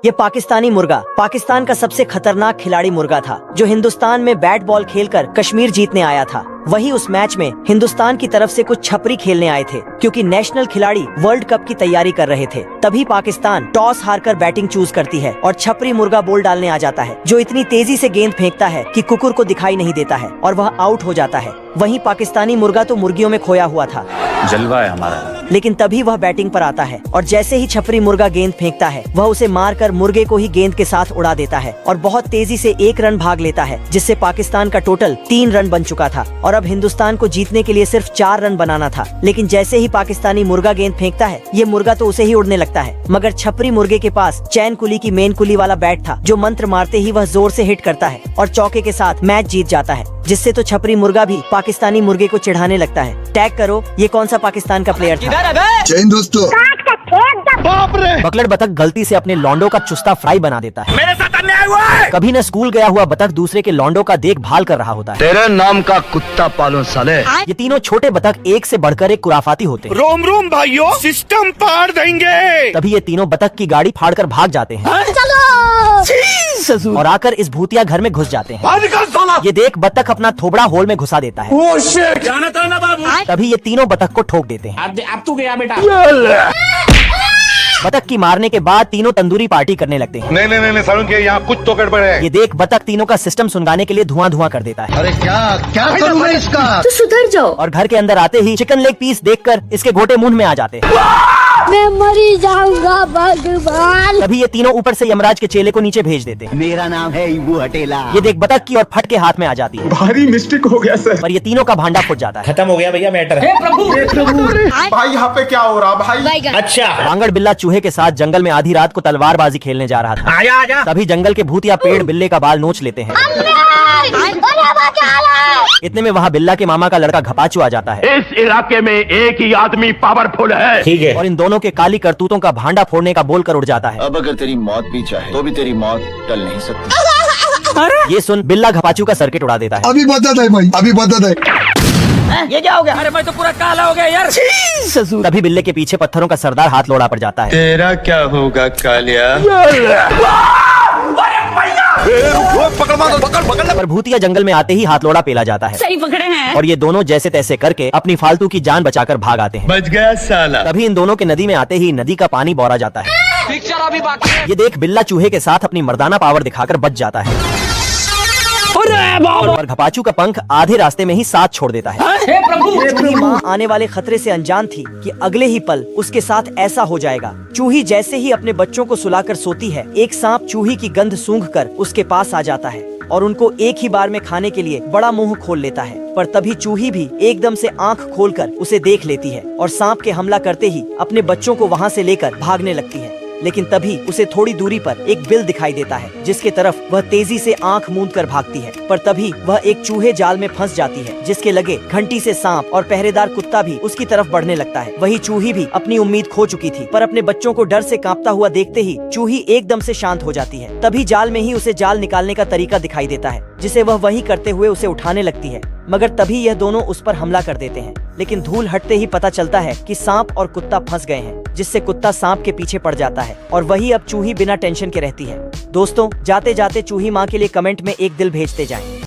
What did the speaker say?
ये पाकिस्तानी मुर्गा पाकिस्तान का सबसे खतरनाक खिलाड़ी मुर्गा था, जो हिंदुस्तान में बैट बॉल खेलकर कश्मीर जीतने आया था। वही उस मैच में हिंदुस्तान की तरफ से कुछ छपरी खेलने आए थे, क्योंकि नेशनल खिलाड़ी वर्ल्ड कप की तैयारी कर रहे थे। तभी पाकिस्तान टॉस हारकर बैटिंग चूज करती है और छपरी मुर्गा बॉल डालने आ जाता है, जो इतनी तेजी से गेंद फेंकता है कि कुकुर को दिखाई नहीं देता है और वह आउट हो जाता है। वहीं पाकिस्तानी मुर्गा तो मुर्गियों में खोया हुआ था, जलवा है हमारा। लेकिन तभी वह बैटिंग पर आता है और जैसे ही छपरी मुर्गा गेंद फेंकता है, वह उसे मारकर मुर्गे को ही गेंद के साथ उड़ा देता है और बहुत तेजी से 1 रन भाग लेता है, जिससे पाकिस्तान का टोटल 3 रन बन चुका था और अब हिंदुस्तान को जीतने के लिए सिर्फ 4 रन बनाना था। लेकिन जैसे ही पाकिस्तानी मुर्गा गेंद फेंकता है, ये मुर्गा तो उसे ही उड़ने लगता है, मगर छपरी मुर्गे के पास चैन कुली की मेन कुली वाला बैट था, जो मंत्र मारते ही वह जोर से हिट करता है और चौके के साथ मैच जीत जाता है, जिससे तो छपरी मुर्गा भी पाकिस्तानी मुर्गे को चिढ़ाने लगता है। टैग करो ये कौन सा पाकिस्तान का प्लेयर था। जय हिंद दोस्तों। बकलड़ बतख गलती से अपने लौंडो का चुस्ता फ्राई बना देता है। मेरे साथ अन्याय हुआ है। कभी न स्कूल गया हुआ बतख दूसरे के लौंडो का देखभाल कर रहा होता है। तेरे नाम का कुत्ता पालो साले। ये तीनों छोटे बतख एक से बढ़कर एक कुराफाती होते हैं। रोम रोम भाइयों, सिस्टम पाड़ देंगे। तभी ये तीनों बतख की गाड़ी फाड़कर भाग जाते हैं और आकर इस भूतिया घर में घुस जाते हैं। ये देख बतख अपना थोबड़ा होल में घुसा देता है। जाना था ना बाबू। तभी ये तीनों बतख को ठोक देते हैं। अब तू गया बेटा। बतख की मारने के बाद तीनों तंदूरी पार्टी करने लगते हैं। नहीं सारुण के यहाँ कुछ तो गड़बड़ है। ये देख बतख तीनों का सिस्टम सुनगाने के लिए धुआं कर देता है। अरे क्या करूँ मैं इसका। तो सुधर जाओ। और घर के अंदर आते ही चिकन लेग पीस देखकर इसके गोटे मुंह में आ जाते हैं। मैं मरी जाऊंगा भगवान। तभी ये तीनों ऊपर से यमराज के चेले को नीचे भेज देते हैं। मेरा नाम है इबू हटेला। ये देख बतख की और फट के हाथ में आ जाती है। भारी मिस्टेक हो गया सर। पर ये तीनों का भांडा फुट जाता है। खत्म हो गया भैया मैटर। भाई यहाँ पे क्या हो रहा भाई। अच्छा वांगड़ बिल्ला चूहे के साथ जंगल में आधी रात को तलवारबाजी खेलने जा रहा था। आजा। तभी जंगल के भूतिया पेड़ बिल्ले का बाल नोच लेते हैं। इतने में वहाँ बिल्ला के मामा का लड़का घपाचू आ जाता है। इस इलाके में एक ही आदमी पावरफुल है। ठीक है। और इन दोनों के काली करतूतों का भांडा फोड़ने का बोल कर उड़ जाता है। अब अगर तेरी मौत भी चाहे तो भी तेरी मौत टल नहीं सकती। ये सुन बिल्ला घपाचू का सर्किट उड़ा देता है। अभी बता दे भाई, अभी बता दे। ये क्या हो गया? अरे मैं तो पूरा काला हो गया यार। तभी बिल्ले के पीछे पत्थरों का सरदार हाथ लोड़ा पड़ जाता है। तेरा क्या होगा कालिया? पर भूतिया जंगल में आते ही हाथ लोड़ा पेला जाता है। सही पकड़े हैं। और ये दोनों जैसे तैसे करके अपनी फालतू की जान बचाकर भाग आते हैं। बच गया साला। तभी इन दोनों के नदी में आते ही नदी का पानी बौरा जाता है। पिक्चर अभी बाकी है। ये देख बिल्ला चूहे के साथ अपनी मर्दाना पावर दिखाकर बच जाता है और घपाचू का पंख आधे रास्ते में ही साथ छोड़ देता है। चूही माँ आने वाले खतरे से अनजान थी कि अगले ही पल उसके साथ ऐसा हो जाएगा। चूही जैसे ही अपने बच्चों को सुलाकर सोती है, एक सांप चूही की गंध सूंघकर उसके पास आ जाता है और उनको एक ही बार में खाने के लिए बड़ा मुंह खोल लेता है। पर तभी चूही भी एकदम से आंख खोलकर उसे देख लेती है और सांप के हमला करते ही अपने बच्चों को वहाँ से लेकर भागने लगती है। लेकिन तभी उसे थोड़ी दूरी पर एक बिल दिखाई देता है, जिसके तरफ वह तेजी से आंख मूंद कर भागती है। पर तभी वह एक चूहे जाल में फंस जाती है, जिसके लगे घंटी से सांप और पहरेदार कुत्ता भी उसकी तरफ बढ़ने लगता है। वही चूही भी अपनी उम्मीद खो चुकी थी, पर अपने बच्चों को डर से कांपता हुआ देखते ही चूही एकदम से शांत हो जाती है। तभी जाल में ही उसे जाल निकालने का तरीका दिखाई देता है, जिसे वह वही करते हुए उसे उठाने लगती है। मगर तभी यह दोनों उस पर हमला कर देते हैं, लेकिन धूल हटते ही पता चलता है कि सांप और कुत्ता फंस गए हैं, जिससे कुत्ता सांप के पीछे पड़ जाता है और वही अब चूही बिना टेंशन के रहती है। दोस्तों जाते जाते चूही माँ के लिए कमेंट में एक दिल भेजते जाएं।